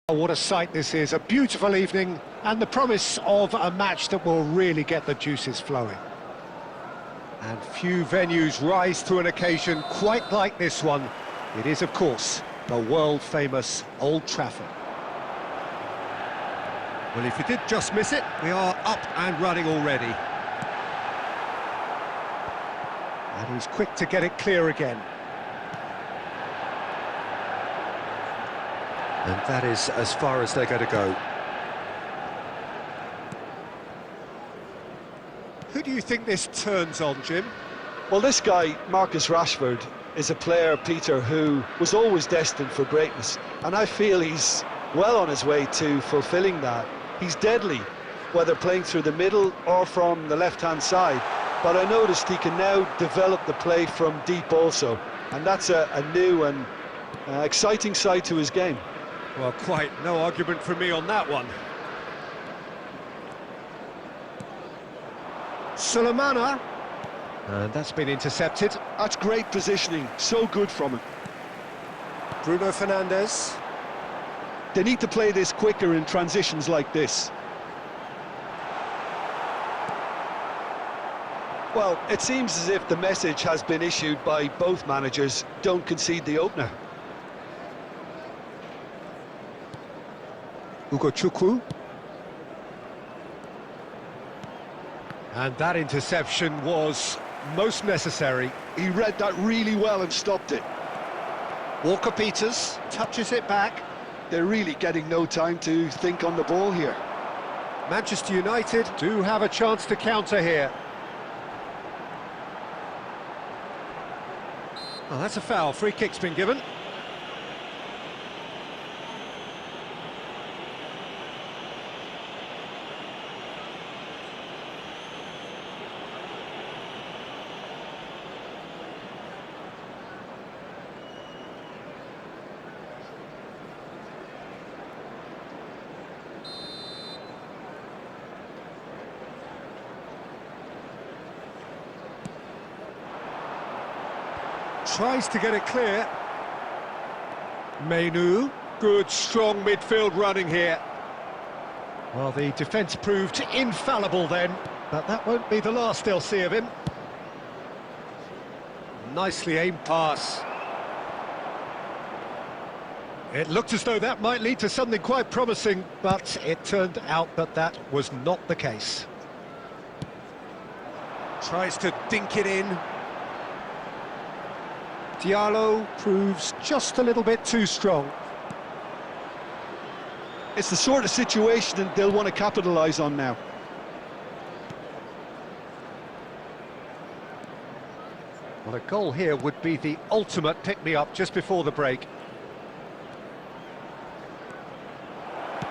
Oh, what a sight this is, a beautiful evening and the promise of a match that will really get the juices flowing. And few venues rise to an occasion quite like this one. It is, of course, the world-famous Old Trafford. Well, if you did just miss it, we are up and running already. And he's quick to get it clear again. And that is as far as they're going to go. Who do you think this turns on, Jim? Well, this guy, Marcus Rashford, is a player, Peter, who was always destined for greatness. And I feel he's well on his way to fulfilling that. He's deadly, whether playing through the middle or from the left-hand side. But I noticed he can now develop the play from deep also. And that's a new and exciting side to his game. Well, quite no argument from me on that one. Sulemana. And that's been intercepted. That's great positioning, so good from him. Bruno Fernandes. They need to play this quicker in transitions like this. Well, it seems as if the message has been issued by both managers: don't concede the opener. Ugo Chukwu. And that interception was most necessary. He read that really well and stopped it. Walker-Peters touches it back. They're really getting no time to think on the ball here. Manchester United do have a chance to counter here. Oh, that's a foul. Free kick's been given. Tries to get it clear. Menu, good strong midfield running here. Well, the defence proved infallible then, but that won't be the last they'll see of him. Nicely aimed pass. It looked as though that might lead to something quite promising, but it turned out that that was not the case. Tries to dink it in. Diallo proves just a little bit too strong. It's the sort of situation that they'll want to capitalise on now. Well, a goal here would be the ultimate pick-me-up just before the break.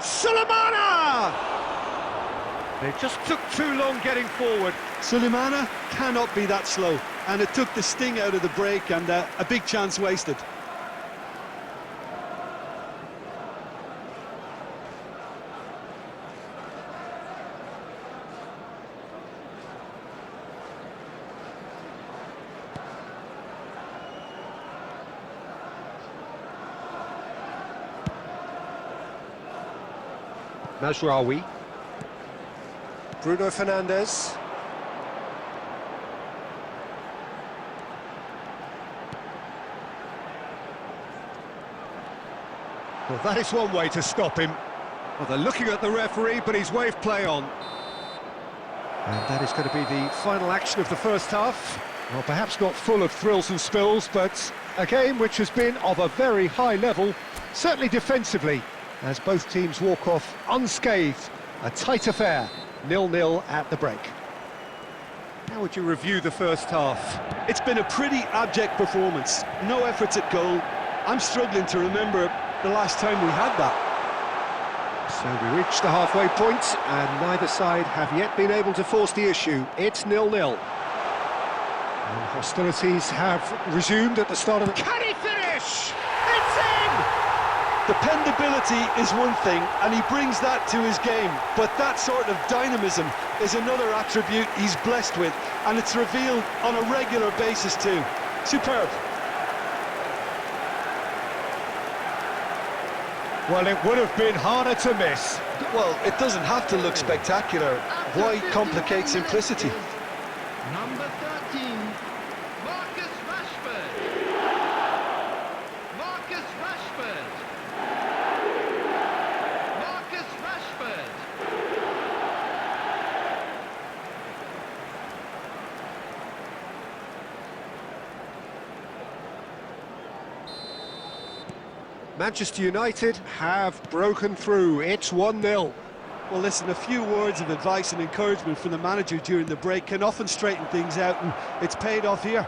Sulemana! It just took too long getting forward. Sulemana cannot be that slow, and it took the sting out of the break and a big chance wasted. Mazraoui. Bruno Fernandes. Well, that is one way to stop him. Well, they're looking at the referee, but he's waved play on. And that is going to be the final action of the first half. Well, perhaps not full of thrills and spills, but a game which has been of a very high level, certainly defensively, as both teams walk off unscathed. A tight affair, 0-0 at the break. How would you review the first half? It's been a pretty abject performance. No efforts at goal. I'm struggling to remember the last time we had that. So we reached the halfway point, and neither side have yet been able to force the issue. It's 0-0. And hostilities have resumed at the start of the... Can he finish? It's in! Dependability is one thing, and he brings that to his game, but that sort of dynamism is another attribute he's blessed with, and it's revealed on a regular basis too. Superb. Well, it would have been harder to miss. Well, it doesn't have to look spectacular. Why complicate simplicity? Number 13, Marcus Rashford. Marcus Rashford. Marcus Rashford. Manchester United have broken through. It's 1-0. Well, listen, a few words of advice and encouragement from the manager during the break can often straighten things out, and it's paid off here.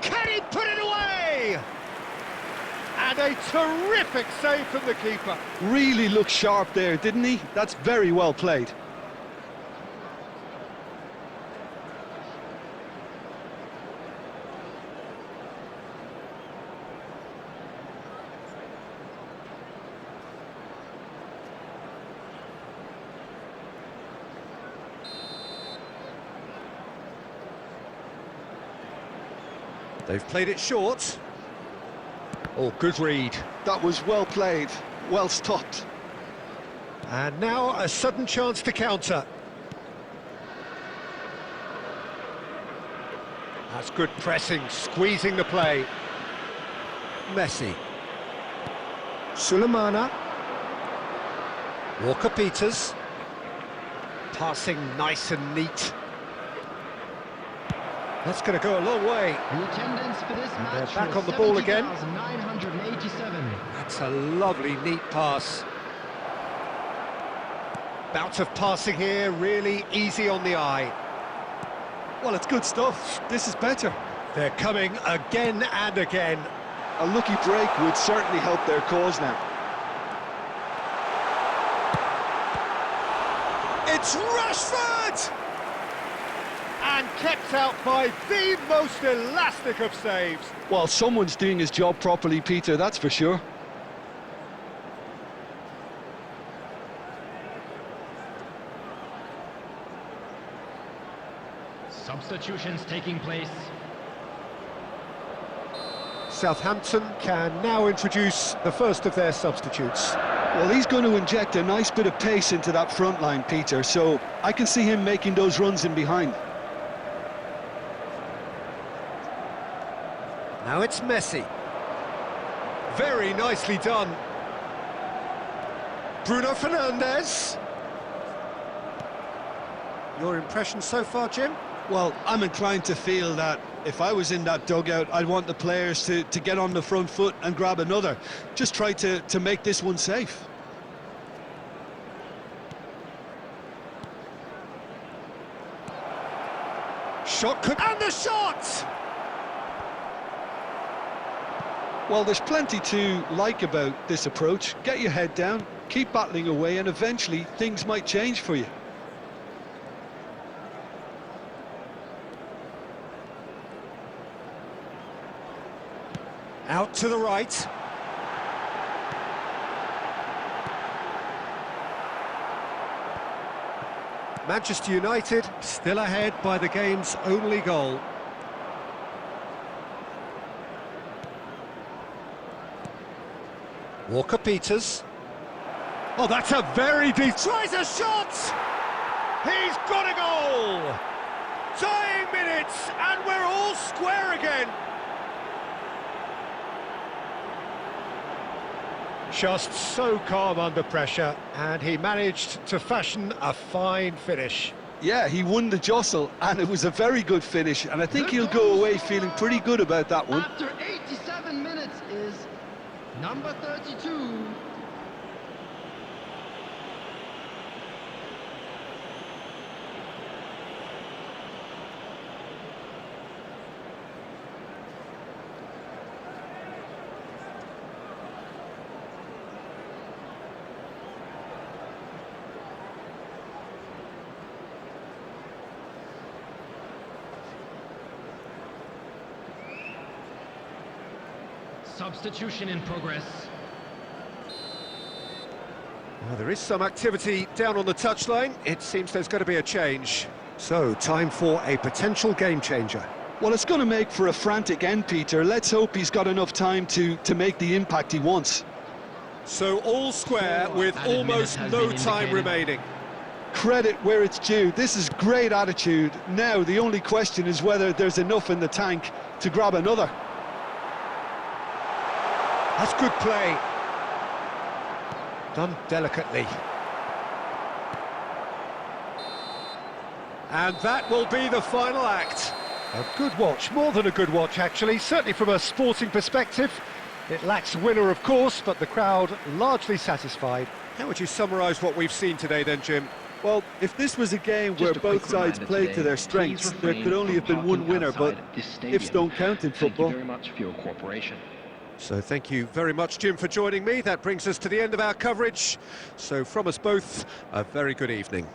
Can he put it away? And a terrific save from the keeper. Really looked sharp there, didn't he? That's very well played. They've played it short. Oh, good read. That was well played, well stopped. And now a sudden chance to counter. That's good pressing, squeezing the play. Messi. Sulemana. Walker-Peters. Passing nice and neat. That's going to go a long way. The attendance for this match they're back was on the ball again. 70,987. That's a lovely, neat pass. Bout of passing here, really easy on the eye. Well, it's good stuff. This is better. They're coming again and again. A lucky break would certainly help their cause now. It's Rashford! And kept out by the most elastic of saves. Well, someone's doing his job properly, Peter, that's for sure. Substitutions taking place. Southampton can now introduce the first of their substitutes. Well, he's going to inject a nice bit of pace into that front line, Peter, so I can see him making those runs in behind. Now it's Messi. Very nicely done. Bruno Fernandes. Your impression so far, Jim? Well, I'm inclined to feel that if I was in that dugout, I'd want the players to get on the front foot and grab another. Just try to make this one safe. Shot could... And the shot! Well, there's plenty to like about this approach. Get your head down, keep battling away, and eventually things might change for you. Out to the right. Manchester United still ahead by the game's only goal. Walker-Peters. Oh, that's a very deep... Tries a shot! He's got a goal! Tying minutes, and we're all square again. Just so calm under pressure, and he managed to fashion a fine finish. Yeah, he won the jostle, and it was a very good finish, and I think he'll go away feeling pretty good about that one. After 87 minutes is number 32. Substitution in progress. Well, there is some activity down on the touchline. It seems there's going to be a change. So, time for a potential game changer. Well, it's going to make for a frantic end, Peter. Let's hope he's got enough time to make the impact he wants. So all square with almost no time remaining. Credit where it's due. This is great attitude. Now, the only question is whether there's enough in the tank to grab another. That's good play. Done delicately. And that will be the final act. A good watch, more than a good watch actually, certainly from a sporting perspective. It lacks winner, of course, but the crowd largely satisfied. How would you summarise what we've seen today then, Jim? Well, if this was a game where both sides played to their strengths, there could only have been one winner, but ifs don't count in football. Thank you very much for your cooperation. So thank you very much, Jim, for joining me. That brings us to the end of our coverage. So from us both, a very good evening.